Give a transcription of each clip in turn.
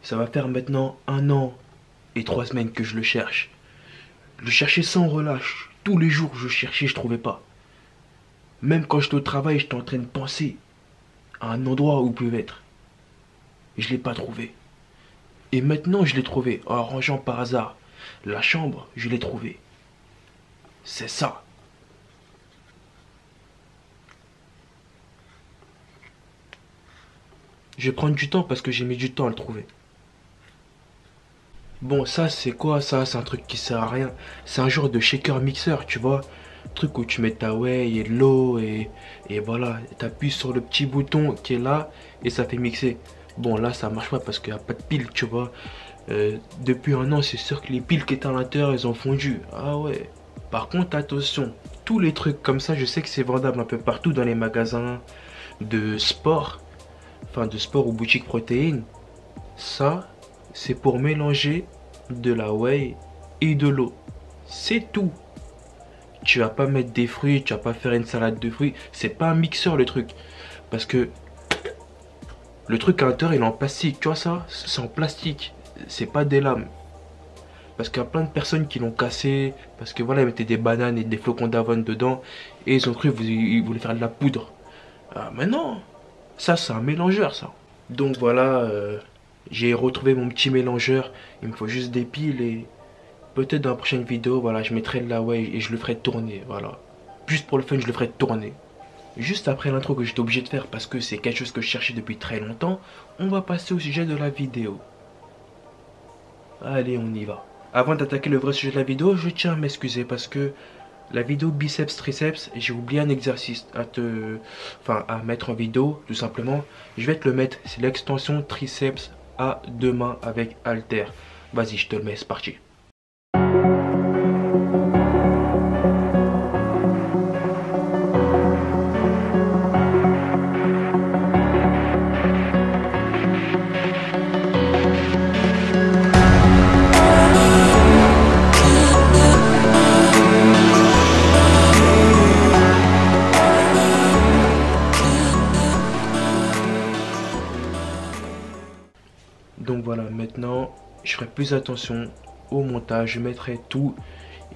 Ça va faire maintenant 1 an et 3 semaines que je le cherche. Je le cherchais sans relâche. Tous les jours, je cherchais, je trouvais pas. Même quand j'étais au travail, j'étais en train de penser à un endroit où il pouvait être. Et je l'ai pas trouvé. Et maintenant, je l'ai trouvé en rangeant par hasard la chambre, je l'ai trouvé. C'est ça. Je vais prendre du temps parce que j'ai mis du temps à le trouver. Bon, ça, c'est quoi ça? C'est un truc qui sert à rien. C'est un genre de shaker mixeur, tu vois. Truc où tu mets ta whey et de l'eau et voilà. T'appuies sur le petit bouton qui est là et ça fait mixer. Bon, là, ça marche pas parce qu'il n'y a pas de pile, tu vois. Depuis 1 an, c'est sûr que les piles qui étaient à l'intérieur, elles ont fondu. Ah ouais. Par contre, attention. Tous les trucs comme ça, je sais que c'est vendable un peu partout dans les magasins de sport. Enfin, de sport ou boutique protéines. Ça, c'est pour mélanger de la whey et de l'eau. C'est tout. Tu vas pas mettre des fruits, tu vas pas faire une salade de fruits. C'est pas un mixeur le truc. Parce que le truc à l'intérieur il est en plastique. Tu vois ça? C'est en plastique. C'est pas des lames. Parce qu'il y a plein de personnes qui l'ont cassé. Parce que voilà, ils mettaient des bananes et des flocons d'avoine dedans. Et ils ont cru qu'ils voulaient faire de la poudre. Ah, mais non. Ça, c'est un mélangeur, ça. Donc voilà, j'ai retrouvé mon petit mélangeur. Il me faut juste des piles et peut-être dans la prochaine vidéo, voilà, je mettrai de la whey et je le ferai tourner, voilà. Juste pour le fun, je le ferai tourner. Juste après l'intro que j'étais obligé de faire parce que c'est quelque chose que je cherchais depuis très longtemps, on va passer au sujet de la vidéo. Allez, on y va. Avant d'attaquer le vrai sujet de la vidéo, je tiens à m'excuser parce que la vidéo biceps triceps, j'ai oublié un exercice à mettre en vidéo, tout simplement. Je vais te le mettre, c'est l'extension triceps à 2 mains avec halter. Vas-y, je te le mets, c'est parti. Donc voilà, maintenant, je ferai plus attention au montage, je mettrai tout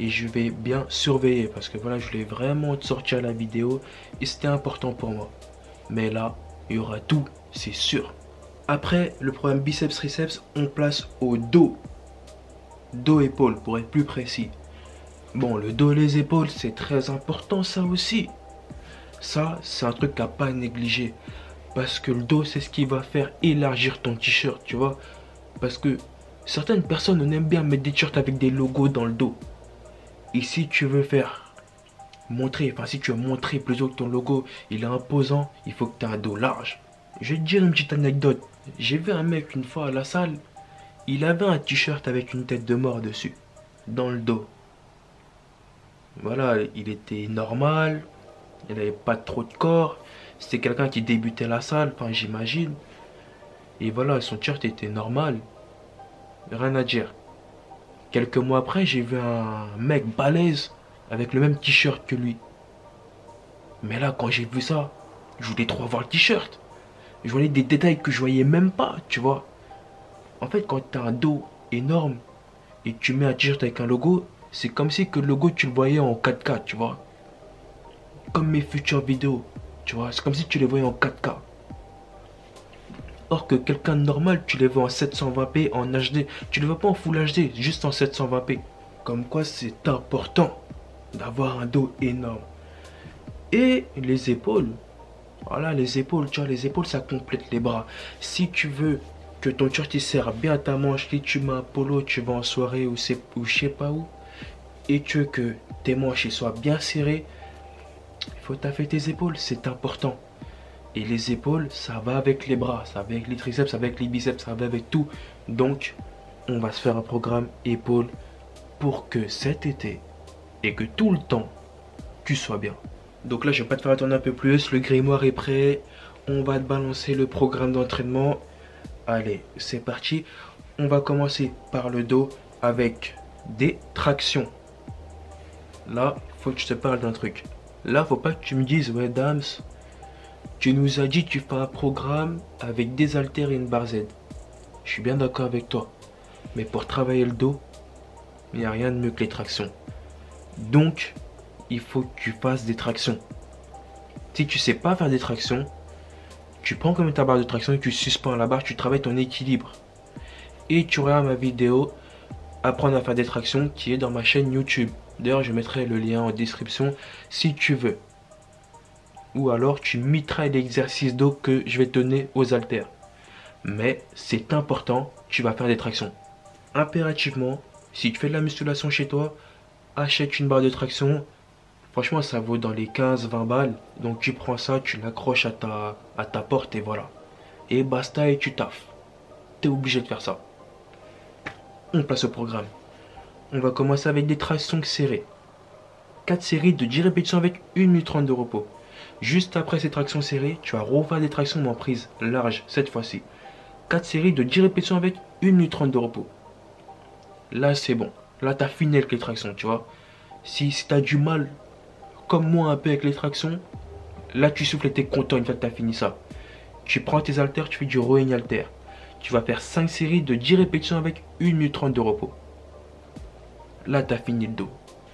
et je vais bien surveiller parce que voilà, je voulais vraiment te sortir la vidéo et c'était important pour moi. Mais là, il y aura tout, c'est sûr. Après le programme biceps triceps, on place au dos. Dos-épaule pour être plus précis. Bon, le dos et les épaules, c'est très important ça aussi. Ça, c'est un truc à pas négliger. Parce que le dos, c'est ce qui va faire élargir ton t-shirt, tu vois. Parce que certaines personnes on aime bien mettre des t-shirts avec des logos dans le dos. Et si tu veux faire montrer, enfin si tu veux montrer plutôt que ton logo, il est imposant, il faut que tu aies un dos large. Je vais te dire une petite anecdote. J'ai vu un mec une fois à la salle, il avait un t-shirt avec une tête de mort dessus, dans le dos. Voilà, il était normal, il n'avait pas trop de corps. C'était quelqu'un qui débutait la salle, enfin j'imagine. Et voilà, son t-shirt était normal. Rien à dire. Quelques mois après, j'ai vu un mec balèze avec le même t-shirt que lui. Mais là, quand j'ai vu ça, je voulais trop avoir le t-shirt. Je voyais des détails que je voyais même pas, tu vois. En fait, quand tu as un dos énorme et que tu mets un t-shirt avec un logo, c'est comme si que le logo, tu le voyais en 4K, tu vois. Comme mes futures vidéos, tu vois. C'est comme si tu les voyais en 4K. Or que quelqu'un de normal, tu les vois en 720p, en HD. Tu les vois pas en Full HD, juste en 720p. Comme quoi c'est important d'avoir un dos énorme. Et les épaules. Voilà, les épaules, tu vois, les épaules, ça complète les bras. Si tu veux que ton t-shirt il serre bien à ta manche, si tu mets un polo, tu vas en soirée ou je sais pas où, et tu veux que tes manches ils soient bien serrées, il faut taffer tes épaules, c'est important. Et les épaules, ça va avec les bras, ça va avec les triceps, ça va avec les biceps, ça va avec tout. Donc, on va se faire un programme épaules pour que cet été et que tout le temps, tu sois bien. Donc là, je vais pas te faire attendre un peu plus. Le grimoire est prêt. On va te balancer le programme d'entraînement. Allez, c'est parti. On va commencer par le dos avec des tractions. Là, faut que je te parle d'un truc. Là, faut pas que tu me dises, ouais, Dams, tu nous as dit que tu fais un programme avec des haltères et une barre Z. Je suis bien d'accord avec toi. Mais pour travailler le dos, il n'y a rien de mieux que les tractions. Donc, il faut que tu fasses des tractions. Si tu sais pas faire des tractions, tu prends comme ta barre de traction et tu suspends la barre, tu travailles ton équilibre. Et tu regardes ma vidéo apprendre à faire des tractions qui est dans ma chaîne YouTube. D'ailleurs, je mettrai le lien en description si tu veux. Ou alors, tu imiteras l'exercice dos que je vais te donner aux haltères. Mais c'est important, tu vas faire des tractions. Impérativement, si tu fais de la musculation chez toi, achète une barre de traction. Franchement, ça vaut dans les 15-20 balles. Donc tu prends ça, tu l'accroches à ta porte et voilà. Et basta et tu taffes. T'es obligé de faire ça. On passe au programme. On va commencer avec des tractions serrées. 4 séries de 10 répétitions avec 1 minute 30 de repos. Juste après ces tractions serrées, tu vas refaire des tractions mais en prise large cette fois-ci. 4 séries de 10 répétitions avec 1 minute 30 de repos. Là c'est bon. Là tu as fini avec les tractions, tu vois. Si tu as du mal, comme moi un peu avec les tractions, là tu souffles et tu es content une fois que tu as fini ça. Tu prends tes haltères, tu fais du rowing haltère. Tu vas faire 5 séries de 10 répétitions avec 1 minute 30 de repos. Là tu as fini le dos.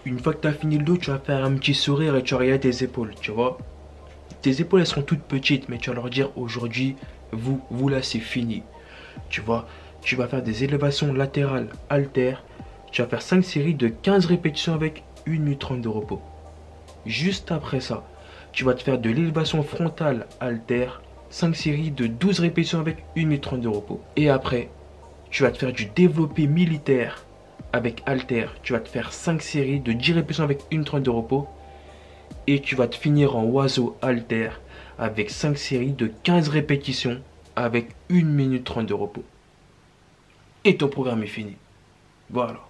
Une fois que tu as fini le dos, tu vas faire un petit sourire et tu vas regarder tes épaules, tu vois. Tes épaules elles sont toutes petites, mais tu vas leur dire aujourd'hui, vous là c'est fini. Tu vois, tu vas faire des élévations latérales haltères. Tu vas faire 5 séries de 15 répétitions avec 1 minute 30 de repos. Juste après ça, tu vas te faire de l'élévation frontale haltère. 5 séries de 12 répétitions avec 1 minute 30 de repos. Et après, tu vas te faire du développé militaire avec haltère. Tu vas te faire 5 séries de 10 répétitions avec 1 minute 30 de repos. Et tu vas te finir en oiseau haltère avec 5 séries de 15 répétitions avec 1 minute 30 de repos. Et ton programme est fini. Voilà.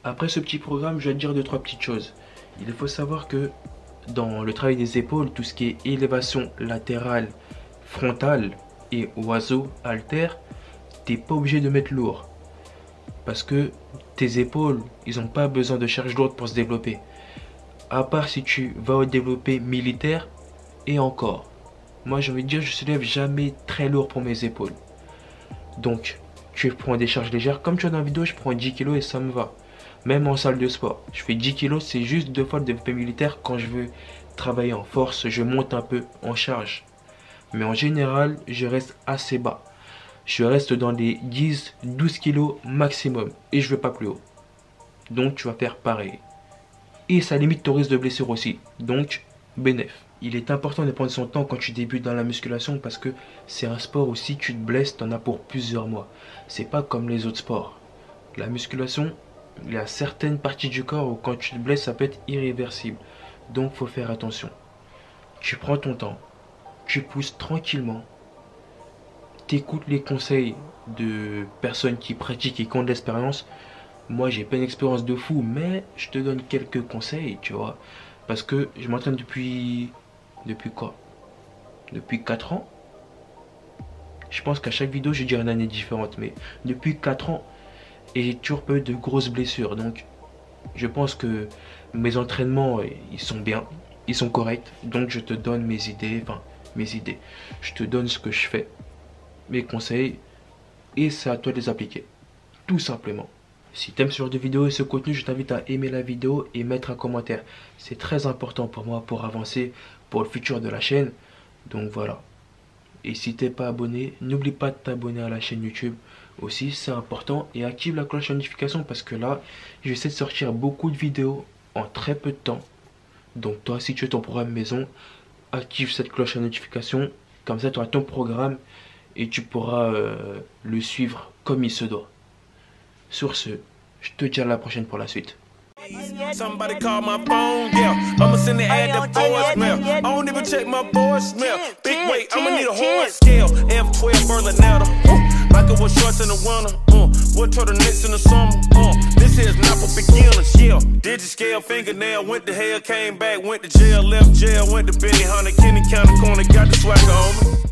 Après ce petit programme, je vais te dire 2-3 petites choses. Il faut savoir que dans le travail des épaules, tout ce qui est élévation latérale, frontale et oiseau haltère, tu n'es pas obligé de mettre lourd. Parce que tes épaules, ils n'ont pas besoin de charge lourde pour se développer. À part si tu vas au développé militaire et encore. Moi j'ai envie de dire, je ne soulève jamais très lourd pour mes épaules. Donc tu prends des charges légères. Comme tu as dans la vidéo, je prends 10 kg et ça me va. Même en salle de sport, je fais 10 kg, c'est juste 2 fois le développé militaire. Quand je veux travailler en force, je monte un peu en charge. Mais en général, je reste assez bas. Je reste dans les 10-12 kg maximum. Et je ne veux pas plus haut. Donc tu vas faire pareil. Et ça limite ton risque de blessure aussi. Donc, bénéf. Il est important de prendre son temps quand tu débutes dans la musculation parce que c'est un sport où si tu te blesses, tu en as pour plusieurs mois. C'est pas comme les autres sports. La musculation, il y a certaines parties du corps où quand tu te blesses, ça peut être irréversible. Donc, faut faire attention. Tu prends ton temps. tu pousses tranquillement, t'écoutes les conseils de personnes qui pratiquent et qui ont de l'expérience. Moi, j'ai pas une expérience de fou, mais je te donne quelques conseils, tu vois. Parce que je m'entraîne depuis... Depuis quoi? Depuis 4 ans. Je pense qu'à chaque vidéo, je dirais une année différente, mais depuis 4 ans, et j'ai toujours pas eu de grosses blessures. Donc, je pense que mes entraînements, ils sont bien, ils sont corrects. Donc, je te donne mes idées, enfin, mes idées. Je te donne ce que je fais, mes conseils, et c'est à toi de les appliquer. Tout simplement. Si tu aimes ce genre de vidéo et ce contenu, je t'invite à aimer la vidéo et mettre un commentaire. C'est très important pour moi pour avancer pour le futur de la chaîne. Donc voilà. Et si t'es pas abonné, n'oublie pas de t'abonner à la chaîne YouTube aussi, c'est important. Et active la cloche de notification parce que là, j'essaie de sortir beaucoup de vidéos en très peu de temps. Donc toi, si tu as ton programme maison, active cette cloche de notification. Comme ça, tu auras ton programme et tu pourras le suivre comme il se doit. Sur ce, je te dis à la prochaine pour la suite. Somebody call my phone, yeah. I'ma send it at the voicemail. I don't even check my voicemail. Big weight, I'ma need a horse scale. F12 Berlinetta. Like it was shorts in the winter. What turtlenecks in the summer. This here's not for beginners, yeah. Digit scale, fingernail, went to hell, came back, went to jail, left jail, went to Benny Hunter, Kenny County Corner, got the swagger on me.